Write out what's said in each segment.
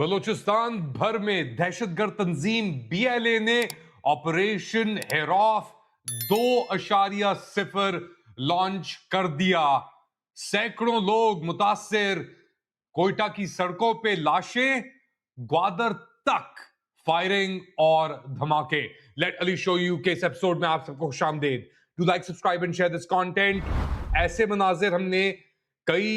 बलूचिस्तान भर में दहशतगर्द तंजीम बीएलए ने ऑपरेशन हेरौफ 2.0 लॉन्च कर दिया। सैकड़ों लोग मुतासिर, कोयटा की सड़कों पे लाशें, ग्वादर तक फायरिंग और धमाके। लेट अली शो यू के इस एपिसोड में आप सबको खुशामदीद। Do like, subscribe and share this content. ऐसे मनाजिर हमने कई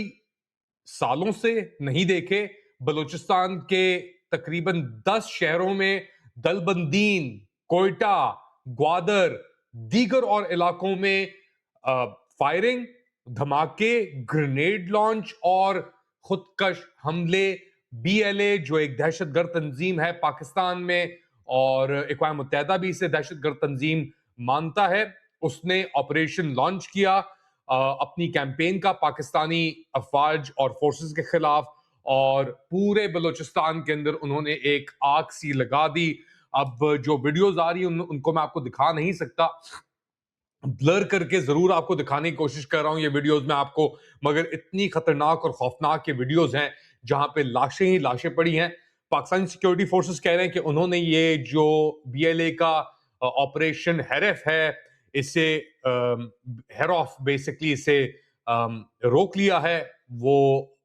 सालों से नहीं देखे। बलूचिस्तान के तकरीबन 10 शहरों में दलबंदीन, कोयटा, ग्वादर, दीगर और इलाकों में फायरिंग, धमाके, ग्रेनेड लॉन्च और खुदकश हमले। बीएलए जो एक दहशतगर्द तंजीम है पाकिस्तान में, और अक़वाम मुत्तहिदा भी इसे दहशतगर्द तंजीम मानता है, उसने ऑपरेशन लॉन्च किया अपनी कैंपेन का पाकिस्तानी अफवाज और फोर्सेस के खिलाफ, और पूरे बलूचिस्तान के अंदर उन्होंने एक आग सी लगा दी। अब जो वीडियोस आ रही हैं उनको मैं आपको दिखा नहीं सकता, ब्लर करके जरूर आपको दिखाने की कोशिश कर रहा हूं ये वीडियोस में आपको, मगर इतनी खतरनाक और खौफनाक ये वीडियोस हैं जहां पे लाशें ही लाशें पड़ी हैं। पाकिस्तानी सिक्योरिटी फोर्सेस कह रहे हैं कि उन्होंने ये जो बीएलए का ऑपरेशन हेरफ है, इसे हेरॉफ बेसिकली इसे रोक लिया है। वो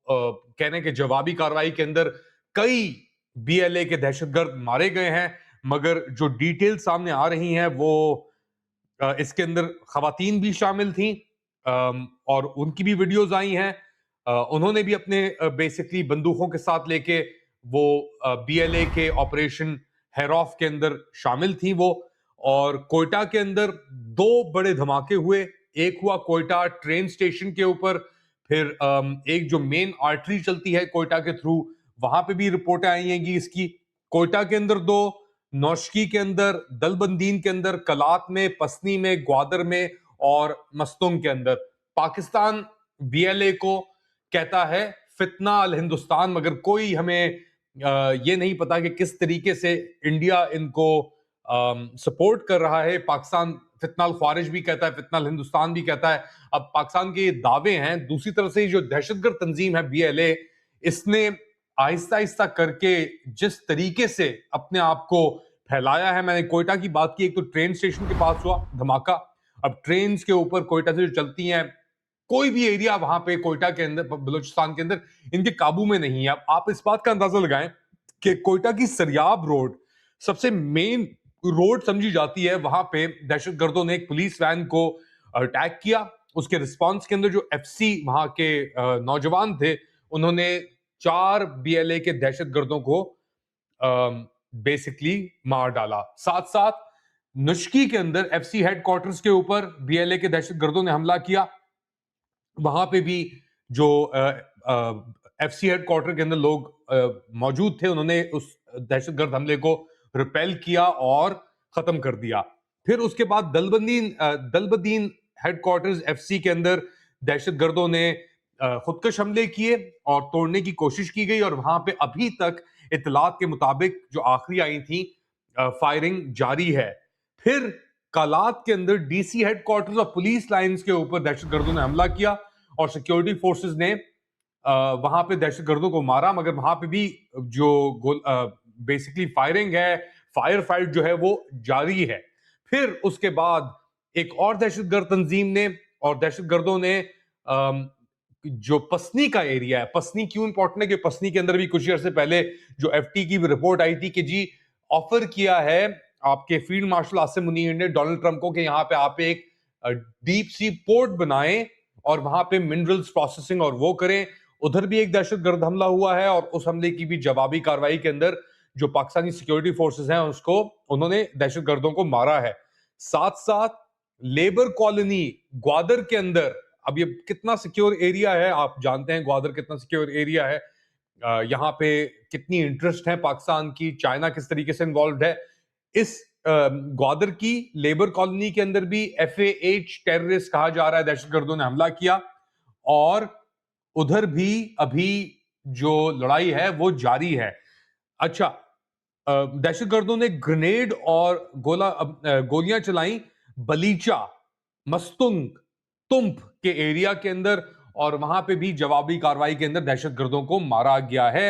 कह रहे हैं कि जवाबी कार्रवाई के अंदर कई बीएलए के दहशतगर्द मारे गए हैं, मगर जो डिटेल सामने आ रही हैं वो इसके अंदर खवातीन भी शामिल थी और उनकी भी वीडियोस आई हैं। उन्होंने भी अपने बेसिकली बंदूकों के साथ लेके वो बीएलए के ऑपरेशन हेरॉफ के अंदर शामिल थी वो। और कोयटा के अंदर 2 बड़े धमाके हुए। एक हुआ कोयटा ट्रेन स्टेशन के ऊपर, फिर एक जो मेन आर्टरी चलती है कोयटा के थ्रू, वहां पे भी रिपोर्टें आई हैं कि इसकी। कोयटा के अंदर 2, नौशकी के अंदर, दलबंदीन के अंदर, कलात में, पसनी में, ग्वादर में और मस्तुंग के अंदर। पाकिस्तान बीएलए को कहता है फितना अल हिंदुस्तान, मगर कोई हमें ये नहीं पता कि किस तरीके से इंडिया इनको सपोर्ट कर रहा है। पाकिस्तान फितना अल ख्वारिज भी कहता है, फितना अल हिंदुस्तान भी कहता है। अब पाकिस्तान के ये दावे हैं। दूसरी तरफ से जो दहशतगर्द तंजीम है बीएलए, इसने आहिस्ता आहिस्ता करके जिस तरीके से अपने आप को फैलाया है, मैंने कोयटा की बात की, एक तो ट्रेन स्टेशन के पास हुआ धमाका। अब ट्रेन के ऊपर कोयटा से जो चलती हैं, कोई भी एरिया वहां पे कोयटा के अंदर, बलूचिस्तान के अंदर, इनके काबू में नहीं है। अब आप इस बात का अंदाजा लगाएं कि कोयटा की सरियाब रोड सबसे मेन रोड समझी जाती है, वहां पे दहशतगर्दों ने एक पुलिस वैन को अटैक किया। उसके रिस्पांस के अंदर जो एफसी वहां के नौजवान थे, उन्होंने 4 बीएलए के दहशतगर्दों को बेसिकली मार डाला। साथ साथ नुश्की के अंदर एफसी हेडक्वार्टर्स के ऊपर बीएलए के दहशतगर्दों ने हमला किया। वहां पे भी जो एफसी हेडक्वार्टर के अंदर लोग मौजूद थे, उन्होंने उस दहशतगर्द हमले को रिपेल किया और खत्म कर दिया। फिर उसके बाद दलबदीन हेडक्वार्टर्स एफसी के अंदर दहशतगर्दों ने खुदकश हमले किए और तोड़ने की कोशिश की गई, और वहां पे अभी तक इतलात के मुताबिक जो आखिरी आई थी, फायरिंग जारी है। फिर कालात के अंदर डीसी हेडक्वार्टर्स और पुलिस लाइंस के ऊपर दहशतगर्दों ने हमला किया और सिक्योरिटी फोर्सेस ने वहां पे दहशतगर्दों को मारा, मगर वहां पे भी जो बेसिकली फायरिंग है, फायर फाइट जो है वो जारी है। फिर उसके बाद एक और दहशतगर्द तंजीम ने और दहशतगर्दों ने जो पसनी का एरिया है, पसनी क्यों इंपॉर्टेंट है कि पसनी के अंदर भी कुछ अर्से पहले जो एफटी की रिपोर्ट आई थी कि जी ऑफर किया है आपके फील्ड मार्शल आसिम मुनीर ने डोनाल्ड ट्रंप को कि यहाँ पे आप एक डीप सी पोर्ट बनाएं और वहां पे मिनरल्स प्रोसेसिंग और वो करें। उधर भी एक दहशतगर्द हमला हुआ है और उस हमले की भी जवाबी कार्रवाई के अंदर जो पाकिस्तानी सिक्योरिटी फोर्सेस हैं उसको उन्होंने दहशतगर्दों को मारा है। साथ साथ लेबर कॉलोनी ग्वादर के अंदर, अब ये कितना सिक्योर एरिया है आप जानते हैं, ग्वादर कितना सिक्योर एरिया है, यहाँ पे कितनी इंटरेस्ट है पाकिस्तान की, चाइना किस तरीके से इन्वॉल्व है। इस ग्वादर की लेबर कॉलोनी के अंदर भी FAH टेररिस्ट कहा जा रहा है दहशतगर्दों ने हमला किया, और उधर भी अभी जो लड़ाई है वो जारी है। अच्छा, दहशतगर्दों ने ग्रेनेड और गोलियां चलाई बलीचा, मस्तुंग, तुंप के एरिया के अंदर, और वहां पे भी जवाबी कार्रवाई के अंदर दहशतगर्दों को मारा गया है।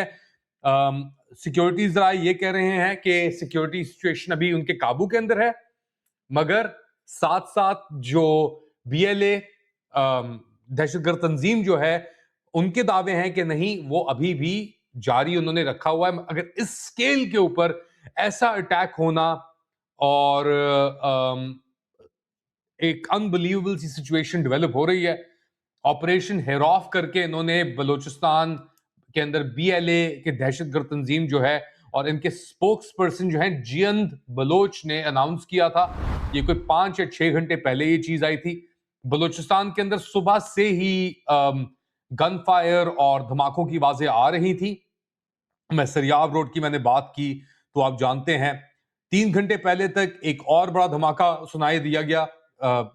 सिक्योरिटी ذرائع یہ کہہ رہے ہیں کہ سیکیورٹی سچویشن ابھی ان کے قابو کے اندر ہے, مگر ساتھ ساتھ جو بی ایل اے دہشت گرد تنظیم جو ہے ان کے دعوے ہیں کہ نہیں, وہ ابھی بھی جاری انہوں نے رکھا ہوا ہے. اگر اس سکیل کے اوپر ایسا اٹیک ہونا اور ایک انبلیویبل سی سچویشن ڈیولپ ہو رہی ہے, آپریشن ہیراف کر کے انہوں نے بلوچستان کے اندر بی ایل اے کے دہشت گرد تنظیم جو ہے اور ان کے سپوکس پرسن جو ہیں جیند بلوچ نے اناؤنس کیا تھا, یہ کوئی 5 یا 6 گھنٹے پہلے یہ چیز آئی تھی. بلوچستان کے اندر صبح سے ہی گن فائر اور دھماکوں کی آوازیں آ رہی تھی. میں سریاب روڈ کی میں نے بات کی تو آپ جانتے ہیں 3 گھنٹے پہلے تک ایک اور بڑا دھماکہ سنائی دیا گیا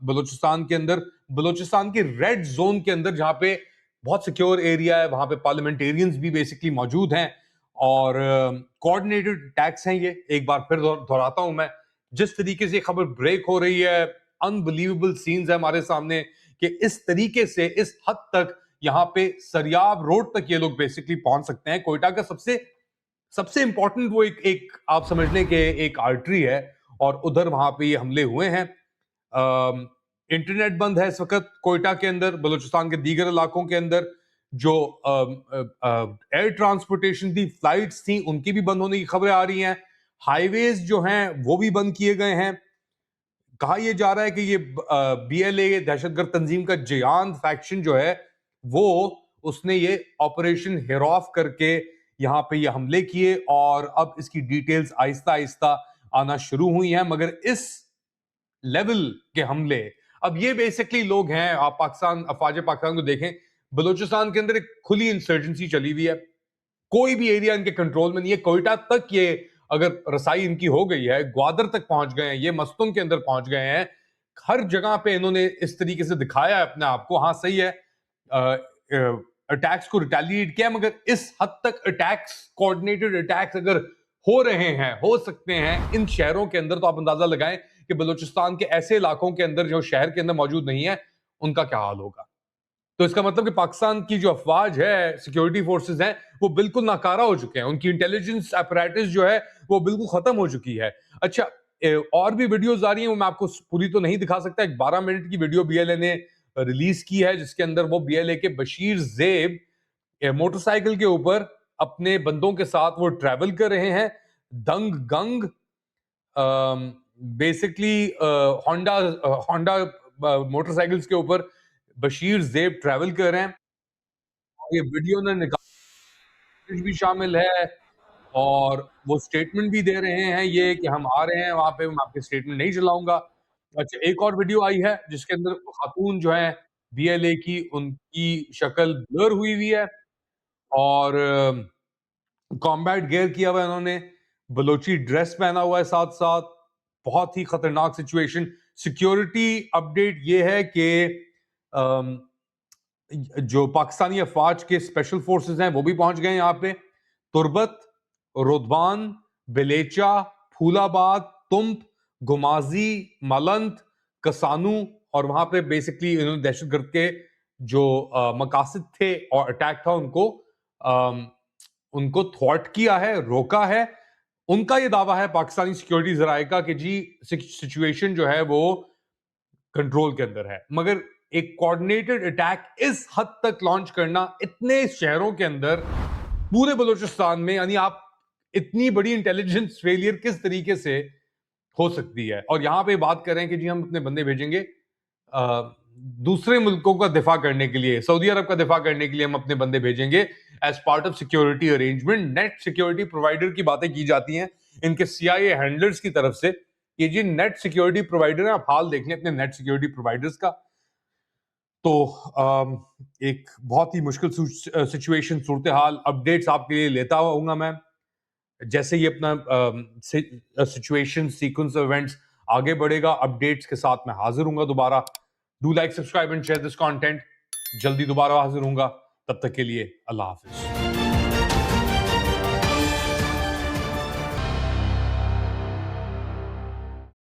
بلوچستان کے اندر, بلوچستان کے ریڈ زون کے اندر, جہاں پہ بہت سیکیور ایریا ہے, وہاں پہ پارلیمنٹیرینز بھی بیسکلی موجود ہیں اور کوآرڈینیٹڈ اٹیکس ہیں. یہ ایک بار پھر دہراتا ہوں میں, جس طریقے سے خبر بریک ہو رہی ہے, انبلیویبل سینز ہے ہمارے سامنے کہ اس طریقے سے اس حد تک یہاں پہ سریاب روڈ تک یہ لوگ بیسکلی پہنچ سکتے ہیں. کوئٹہ کا سب سے امپورٹنٹ وہ ایک آپ سمجھ لیں کہ ایک آرٹری ہے اور ادھر وہاں پہ یہ حملے ہوئے ہیں. انٹرنیٹ بند ہے اس وقت کوئٹہ کے اندر, بلوچستان کے دیگر علاقوں کے اندر جو ایئر ٹرانسپورٹیشن تھی, فلائٹس تھیں, ان کی بھی بند ہونے کی خبریں آ رہی ہیں. ہائی ویز جو ہیں وہ بھی بند کیے گئے ہیں. کہا یہ جا رہا ہے کہ یہ بی ایل اے دہشت گرد تنظیم کا جیان فیکشن جو ہے وہ اس نے یہ آپریشن ہیراف کر کے یہاں پہ یہ حملے کیے اور اب اس کی ڈیٹیلز آہستہ آہستہ آنا شروع ہوئی ہیں. مگر اس لیول کے حملے, اب یہ بیسکلی لوگ ہیں, آپ پاکستان افواج پاکستان کو دیکھیں, بلوچستان کے اندر ایک کھلی انسرجنسی چلی ہوئی ہے, کوئی بھی ایریا ان کے کنٹرول میں نہیں ہے. کوئٹہ تک یہ اگر رسائی ان کی ہو گئی ہے, گوادر تک پہنچ گئے ہیں, یہ مستنگ کے اندر پہنچ گئے ہیں, ہر جگہ پہ انہوں نے اس طریقے سے دکھایا ہے اپنے آپ کو. ہاں صحیح ہے, اٹیکس کو ریٹیلیٹ کیا, مگر اس حد تک اٹیکس, کوآرڈینیٹڈ اٹیکس اگر ہو رہے ہیں, ہو سکتے ہیں ان شہروں کے اندر, تو آپ اندازہ لگائیں کہ بلوچستان کے ایسے علاقوں کے اندر جو شہر کے اندر موجود نہیں ہے ان کا کیا حال ہوگا. تو اس کا مطلب کہ پاکستان کی جو افواج ہے, سیکیورٹی فورسز ہیں, وہ بالکل ناکارہ ہو چکے ہیں, ان کی انٹیلیجنس اپریٹس جو ہے وہ بالکل ختم ہو چکی ہے. اچھا, اور بھی ویڈیوز آ رہی ہیں, وہ میں آپ کو پوری تو نہیں دکھا سکتا. ایک 12 منٹ کی ویڈیو بی ایل اے نے ریلیز کی ہے جس کے اندر وہ بی ایل اے کے بشیر زیب موٹر سائیکل کے اوپر اپنے بندوں کے ساتھ وہ ٹریول کر رہے ہیں. دنگ گنگ بیسکلی ہونڈا موٹر سائیکلز کے اوپر بشیر زیب ٹریول کر رہے ہیں. یہ ویڈیو نے نکال بھی شامل ہے اور وہ سٹیٹمنٹ بھی دے رہے ہیں یہ کہ ہم آ رہے ہیں وہاں پہ, میں آپ کے سٹیٹمنٹ نہیں چلاؤں گا. اچھا, ایک اور ویڈیو آئی ہے جس کے اندر خاتون جو ہیں بی ایل اے کی, ان کی شکل بلر ہوئی ہوئی ہے اور کامبیٹ گیئر کیا ہوا ہے انہوں نے, بلوچی ڈریس پہنا ہوا ہے ساتھ ساتھ. بہت ہی خطرناک سچویشن. سیکیورٹی اپڈیٹ یہ ہے کہ جو پاکستانی افواج کے اسپیشل فورسز ہیں وہ بھی پہنچ گئے یہاں پہ. تربت, رودبان, بلیچا, پھول آباد, تمپ, گمازی, ملنت, کسانو, اور وہاں پہ بیسکلی انہوں نے دہشت گرد کے جو مقاصد تھے اور اٹیک تھا ان کو تھوارٹ کیا ہے, روکا ہے. ان کا یہ دعویٰ ہے پاکستانی سیکیورٹی ذرائع کا کہ جی سچویشن جو ہے وہ کنٹرول کے اندر ہے. مگر ایک کوآرڈینیٹڈ اٹیک اس حد تک لانچ کرنا اتنے شہروں کے اندر پورے بلوچستان میں, یعنی آپ اتنی بڑی انٹیلیجنس فیلئر کس طریقے سے ہو سکتی ہے. اور یہاں پہ بات کریں کہ جی ہم اپنے بندے بھیجیں گے دوسرے ملکوں کا دفاع کرنے کے لیے, سعودی عرب کا دفاع کرنے کے لیے ہم اپنے بندے بھیجیں گے as part of security arrangement. Net security provider کی باتیں کی جاتی ہیں ان کے سی آئی اے ہینڈلرز کی طرف سے کہ جی نیٹ سیکیورٹی پرووائڈر ہیں, آپ حال دیکھ لیں اپنے نیٹ سیکیورٹی پرووائڈرز کا. تو ایک بہت ہی مشکل سچویشن, صورتحال اپڈیٹس آپ کے لیے لیتا ہوں گا میں جیسے ہی اپنا سچویشن سیکوینس ایونٹس آگے بڑھے گا. اپڈیٹس کے ساتھ میں حاضر ہوں گا دوبارہ. Do like, subscribe and share this content. جلدی دوبارہ حاضر ہوں گا, تب تک کے لیے اللہ حافظ.